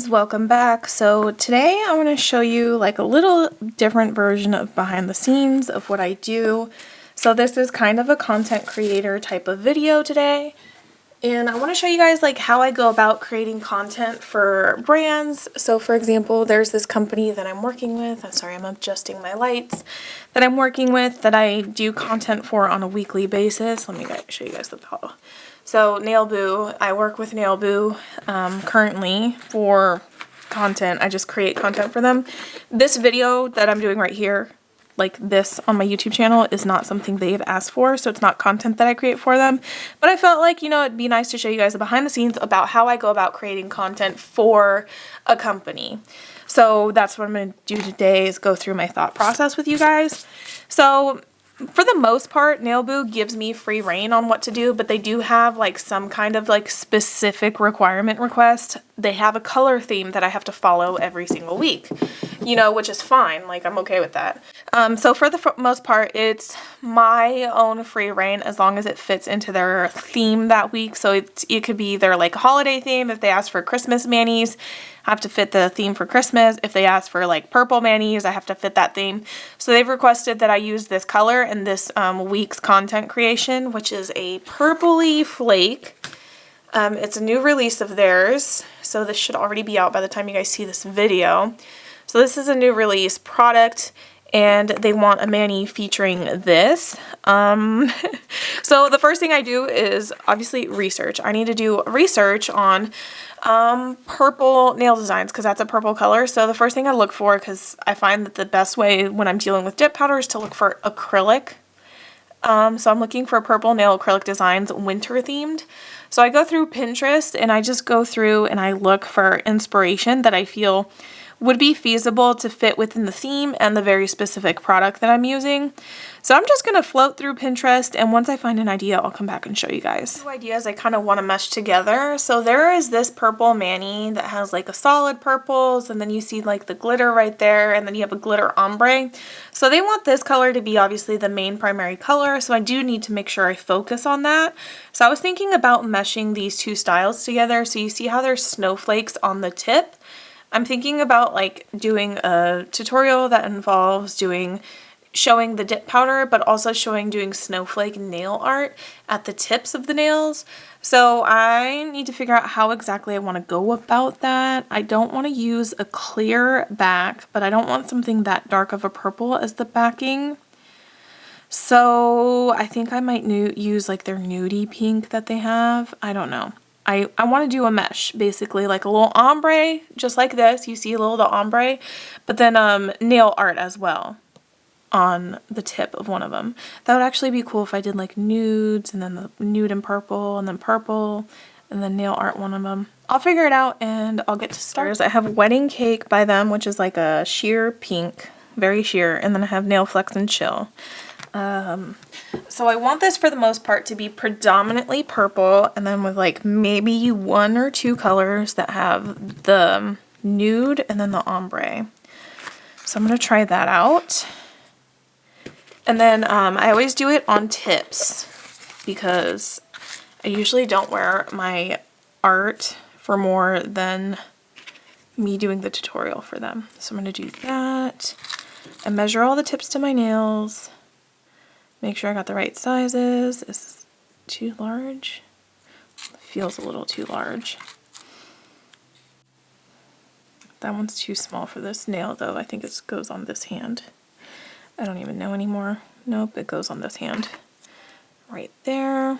guys, welcome back. So today I want to show you like a little different version of behind the scenes of what I do. So this is kind of a content creator type of video today. And I want to show you guys like how I go about creating content for brands. So for example, there's this company that I'm working with. I'm sorry, I'm adjusting my lights. That I'm working with that I do content for on a weekly basis. Let me show you guys the bottle. So Nail Boo, I work with Nail Boo currently for content. I just create content for them. This video that I'm doing right here, like this on my YouTube channel, is not something they've asked for, so it's not content that I create for them. But I felt like, you know, it'd be nice to show you guys the behind the scenes about how I go about creating content for a company. So that's what I'm going to do today, is go through my thought process with you guys. So for the most part, Nail Boo gives me free reign on what to do, but they do have like some kind of like specific requirement request. They have a color theme that I have to follow every single week, you know, which is fine. Like, I'm okay with that. So for the most part, it's my own free reign as long as it fits into their theme that week. So it could be their like holiday theme. If they ask for Christmas manis, I have to fit the theme for Christmas. If they ask for like purple manis, I have to fit that theme. So they've requested that I use this color in this week's content creation, which is a purpley flake. It's a new release of theirs, so this should already be out by the time you guys see this video. So this is a new release product, and they want a mani featuring this. So the first thing I do is obviously research. I need to do research on purple nail designs because that's a purple color. So the first thing I look for, because I find that the best way when I'm dealing with dip powder is to look for acrylic. So I'm looking for purple nail acrylic designs, winter themed. So I go through Pinterest and I just go through and I look for inspiration that I feel would be feasible to fit within the theme and the very specific product that I'm using. So I'm just going to float through Pinterest, and once I find an idea, I'll come back and show you guys. Two ideas I kind of want to mesh together. So there is this purple mani that has like a solid purples, and then you see like the glitter right there, and then you have a glitter ombre. So they want this color to be obviously the main primary color, so I do need to make sure I focus on that. So I was thinking about meshing these two styles together. So you see how there's snowflakes on the tip? I'm thinking about like doing a tutorial that involves showing the dip powder, but also doing snowflake nail art at the tips of the nails. So I need to figure out how exactly I want to go about that. I don't want to use a clear back, but I don't want something that dark of a purple as the backing. So I think I might use like their nudie pink that they have. I don't know. I want to do a mesh, basically like a little ombre, just like this. You see a little of the ombre, but then nail art as well on the tip of one of them. That would actually be cool if I did like nudes and then the nude and then purple and then nail art one of them. I'll figure it out and I'll get to start. I have Wedding Cake by them, which is like a sheer pink, very sheer, and then I have Nail Flex and Chill. So I want this for the most part to be predominantly purple, and then with like maybe one or two colors that have the nude and then the ombre. So I'm going to try that out. And then I always do it on tips because I usually don't wear my art for more than me doing the tutorial for them. So I'm going to do that. I measure all the tips to my nails. Make sure I got the right sizes. Is this too large? It feels a little too large. That one's too small for this nail though. I think it goes on this hand. I don't even know anymore. Nope, it goes on this hand. Right there.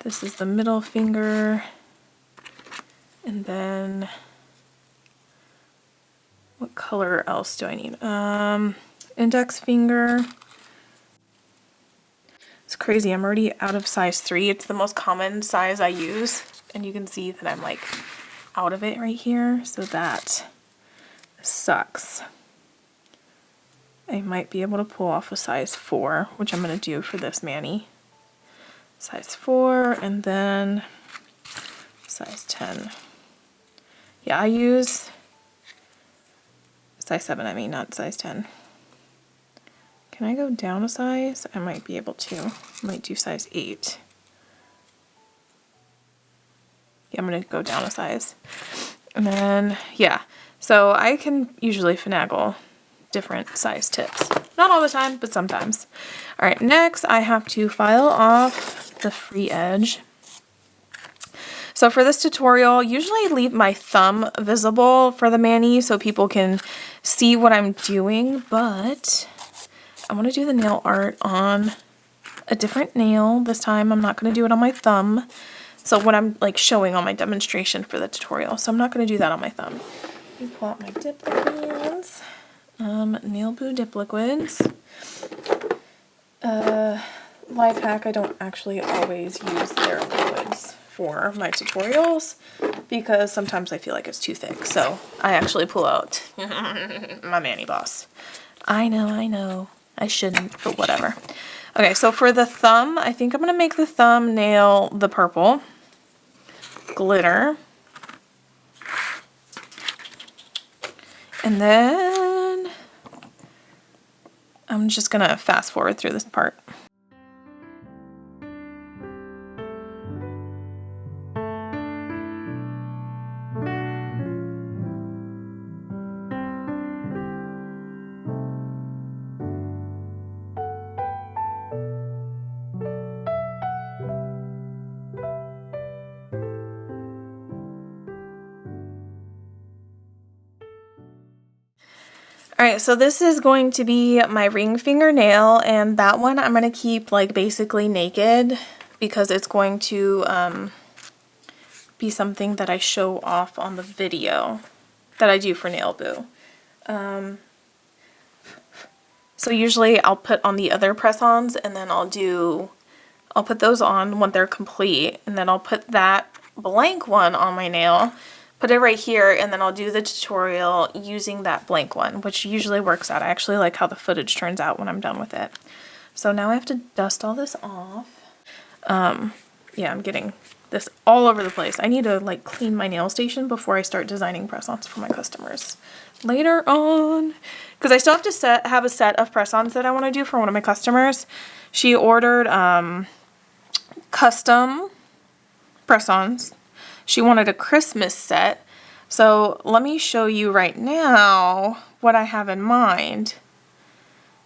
This is the middle finger. And then what color else do I need? Index finger. It's crazy, I'm already out of size 3. It's the most common size I use, and you can see that I'm like out of it right here, so that sucks. I might be able to pull off a size 4, which I'm going to do for this mani. Size 4, and then size 10. Yeah, I use size 7, I mean, not size 10. Can I go down a size? I might be able to. I might do size 8. Yeah, I'm going to go down a size. And then, yeah, so I can usually finagle different size tips. Not all the time, but sometimes. All right, next I have to file off the free edge. So for this tutorial, usually I leave my thumb visible for the mani so people can see what I'm doing, but I want to do the nail art on a different nail this time. I'm not going to do it on my thumb. So what I'm like showing on my demonstration for the tutorial. So I'm not going to do that on my thumb. Let me pull out my dip liquids. Nail Boo dip liquids. Life hack, I don't actually always use their liquids for my tutorials because sometimes I feel like it's too thick. So I actually pull out my Mani Boss. I know. I shouldn't, but whatever. Okay, so for the thumb, I think I'm going to make the thumbnail the purple glitter. And then I'm just going to fast forward through this part. Alright, so this is going to be my ring fingernail, and that one I'm going to keep like basically naked because it's going to be something that I show off on the video that I do for Nail Boo. So usually I'll put on the other press-ons and then I'll put those on when they're complete, and then I'll put that blank one on my nail, put it right here, and then I'll do the tutorial using that blank one, which usually works out. I actually like how the footage turns out when I'm done with it. So now I have to dust all this off. Yeah, I'm getting this all over the place. I need to like clean my nail station before I start designing press-ons for my customers later on, because I still have to have a set of press-ons that I want to do for one of my customers. She ordered custom press-ons. She wanted a Christmas set. So let me show you right now what I have in mind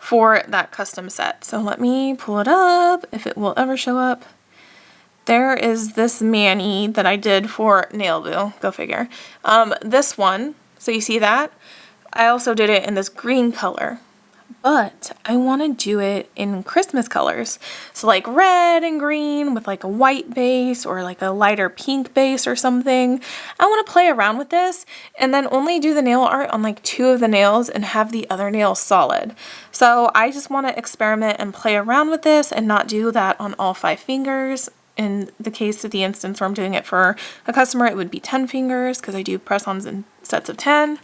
for that custom set. So let me pull it up, if it will ever show up. There is this mani that I did for Nail Boo. Go figure. This one, so you see that? I also did it in this green color, but I want to do it in Christmas colors. So like red and green with like a white base or like a lighter pink base or something. I want to play around with this and then only do the nail art on like 2 of the nails and have the other nail solid. So I just want to experiment and play around with this and not do that on all 5 fingers. In the case of the instance where I'm doing it for a customer, it would be 10 fingers because I do press-ons in sets of 10.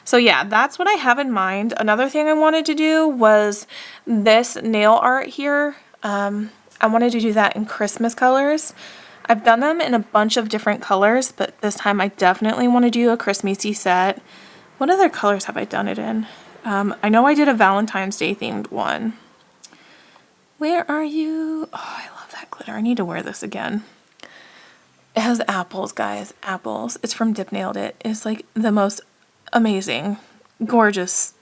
So yeah, that's what I have in mind. Another thing I wanted to do was this nail art here. I wanted to do that in Christmas colors. I've done them in a bunch of different colors, but this time I definitely want to do a Christmassy set. What other colors have I done it in? I know I did a Valentine's Day themed one. Where are you? Oh, I love that glitter. I need to wear this again. It has apples, guys. Apples. It's from Dip Nailed It. It's like the most amazing, gorgeous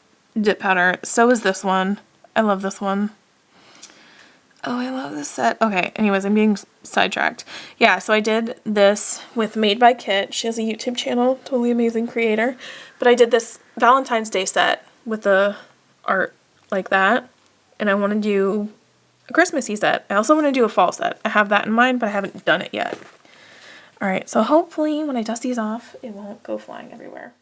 dip powder. So is this one. I love this one. Oh, I love this set. Okay, anyways, I'm being sidetracked. Yeah, so I did this with Made by Kit. She has a YouTube channel, totally amazing creator. But I did this Valentine's Day set with the art like that. And I want to do a Christmassy set. I also want to do a fall set. I have that in mind, but I haven't done it yet. Alright, so hopefully when I dust these off, it won't go flying everywhere.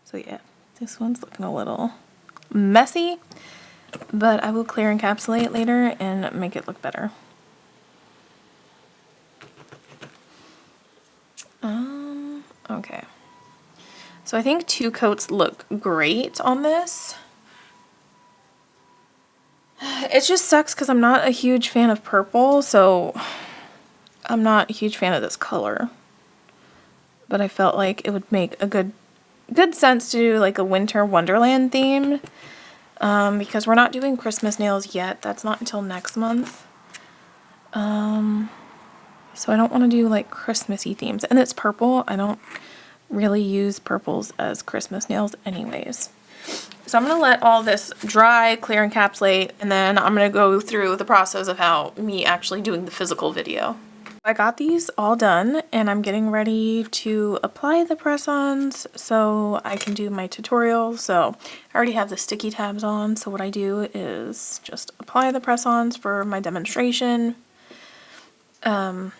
So yeah, this one's looking a little messy, but I will clear encapsulate later and make it look better. Okay. So I think 2 coats look great on this. It just sucks because I'm not a huge fan of purple, so I'm not a huge fan of this color. But I felt like it would make a good sense to do like a winter wonderland theme, because we're not doing Christmas nails yet. That's not until next month. So I don't want to do like Christmassy themes, and it's purple. I don't really use purples as Christmas nails anyways. So I'm going to let all this dry, clear, encapsulate, and then I'm going to go through the process of how me actually doing the physical video. I got these all done, and I'm getting ready to apply the press-ons so I can do my tutorial. So I already have the sticky tabs on, so what I do is just apply the press-ons for my demonstration. And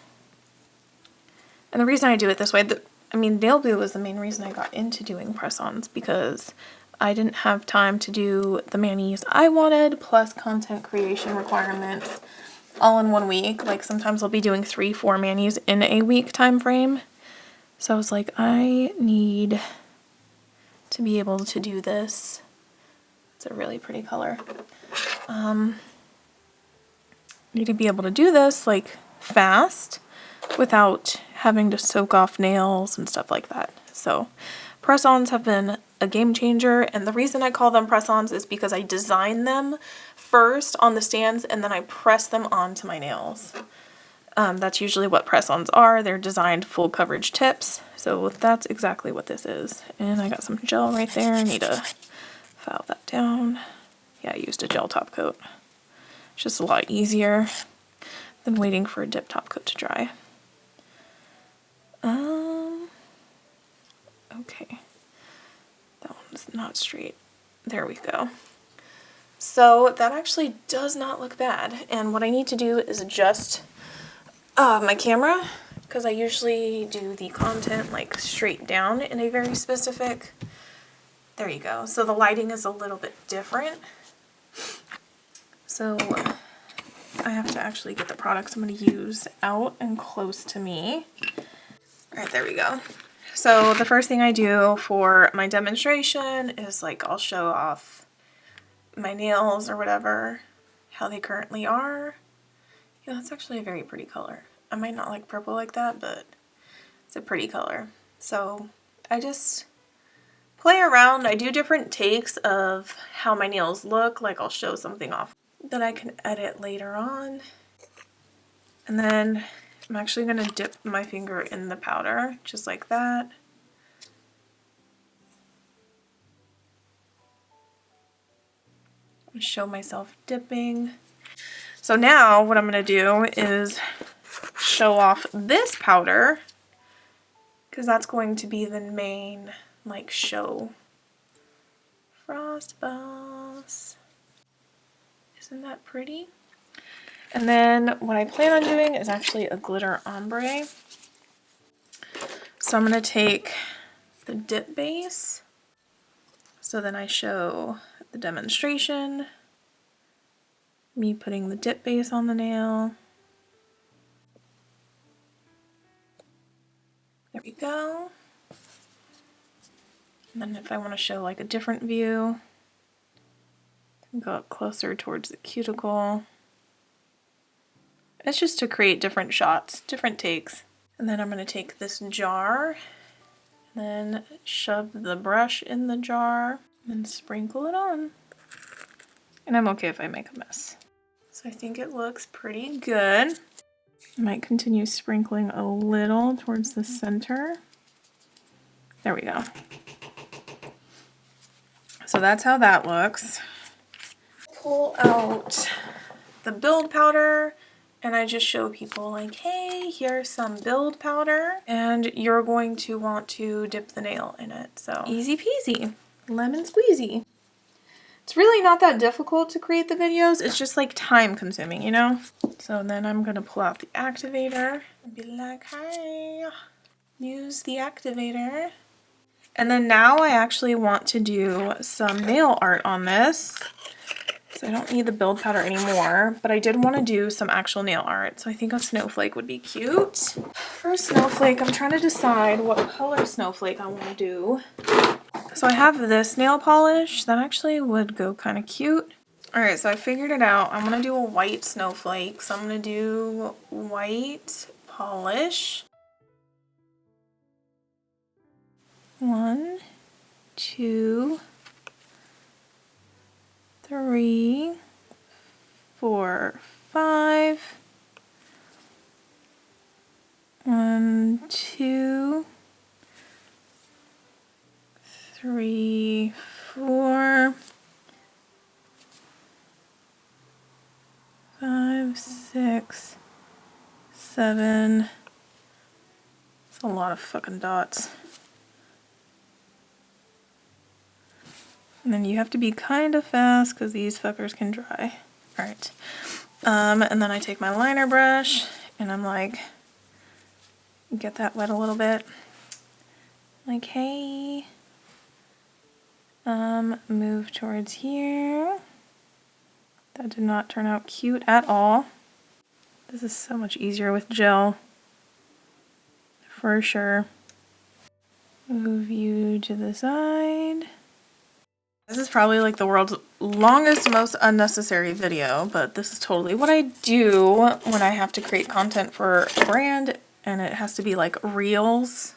the reason I do it this way, nail glue was the main reason I got into doing press-ons, because I didn't have time to do the manis I wanted, plus content creation requirements all in 1 week. Like sometimes I'll be doing 3-4 manis in a week time frame. So I was like, I need to be able to do this. It's a really pretty color. Need to be able to do this like fast without having to soak off nails and stuff like that. So press-ons have been a game changer, and the reason I call them press-ons is because I design them first on the stands and then I press them onto my nails. That's usually what press-ons are. They're designed full coverage tips. So that's exactly what this is. And I got some gel right there. I need to file that down. Yeah, I used a gel top coat. It's just a lot easier than waiting for a dip top coat to dry. Okay. That one's not straight. There we go. So that actually does not look bad. And what I need to do is adjust my camera, because I usually do the content like straight down in a very specific, there you go. So the lighting is a little bit different. So I have to actually get the products I'm going to use out and close to me. All right, there we go. So the first thing I do for my demonstration is like I'll show off my nails or whatever, how they currently are. Yeah, that's actually a very pretty color. I might not like purple like that, but it's a pretty color. So I just play around. I do different takes of how my nails look. Like I'll show something off that I can edit later on. And then I'm actually going to dip my finger in the powder, just like that. I'm going to show myself dipping. So now what I'm going to do is show off this powder, because that's going to be the main like show. Frost Boss. Isn't that pretty? And then what I plan on doing is actually a glitter ombre. So I'm going to take the dip base. So then I show the demonstration, me putting the dip base on the nail. There we go. And then if I want to show like a different view, go up closer towards the cuticle. It's just to create different shots, different takes. And then I'm going to take this jar, and then shove the brush in the jar, and sprinkle it on. And I'm okay if I make a mess. So I think it looks pretty good. I might continue sprinkling a little towards the center. There we go. So that's how that looks. Pull out the build powder, and I just show people like, hey, here's some build powder, and you're going to want to dip the nail in it. So easy peasy, lemon squeezy. It's really not that difficult to create the videos. It's just like time consuming, you know? So then I'm gonna pull out the activator and be like, hi, use the activator. And then now I actually want to do some nail art on this. So I don't need the build powder anymore, but I did want to do some actual nail art. So I think a snowflake would be cute. For a snowflake, I'm trying to decide what color snowflake I want to do. So I have this nail polish that actually would go kind of cute. Alright, so I figured it out. I'm going to do a white snowflake. So I'm going to do white polish. 1, 2, 3, 4, 5. 1, 2, 3, 4, 5, 6, 7. It's a lot of fucking dots. And then you have to be kind of fast because these fuckers can dry. Alright. And then I take my liner brush and I'm like, get that wet a little bit. Like, hey. Move towards here. That did not turn out cute at all. This is so much easier with gel. For sure. Move you to the side. This is probably like the world's longest, most unnecessary video, but this is totally what I do when I have to create content for a brand and it has to be like reels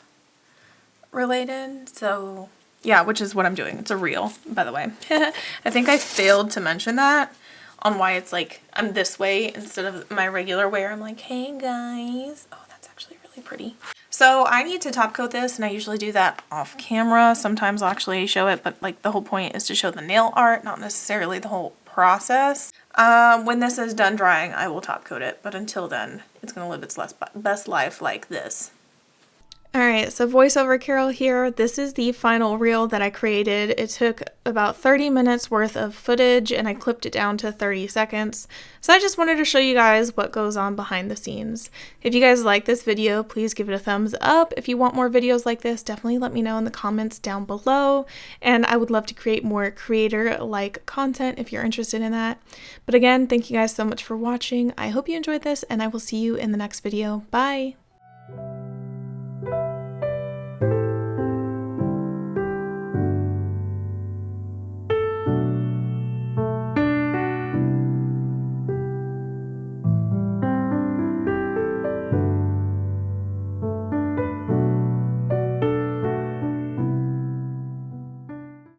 related. So yeah, which is what I'm doing. It's a reel, by the way. I think I failed to mention that on why it's like I'm this way instead of my regular way. I'm like, hey guys. Oh, that's actually really pretty. So I need to top coat this, and I usually do that off camera. Sometimes I'll actually show it, but like the whole point is to show the nail art, not necessarily the whole process. When this is done drying, I will top coat it, but until then, it's gonna live its best life like this. Alright, so voiceover Carol here. This is the final reel that I created. It took about 30 minutes worth of footage and I clipped it down to 30 seconds. So I just wanted to show you guys what goes on behind the scenes. If you guys like this video, please give it a thumbs up. If you want more videos like this, definitely let me know in the comments down below. And I would love to create more creator-like content if you're interested in that. But again, thank you guys so much for watching. I hope you enjoyed this and I will see you in the next video. Bye!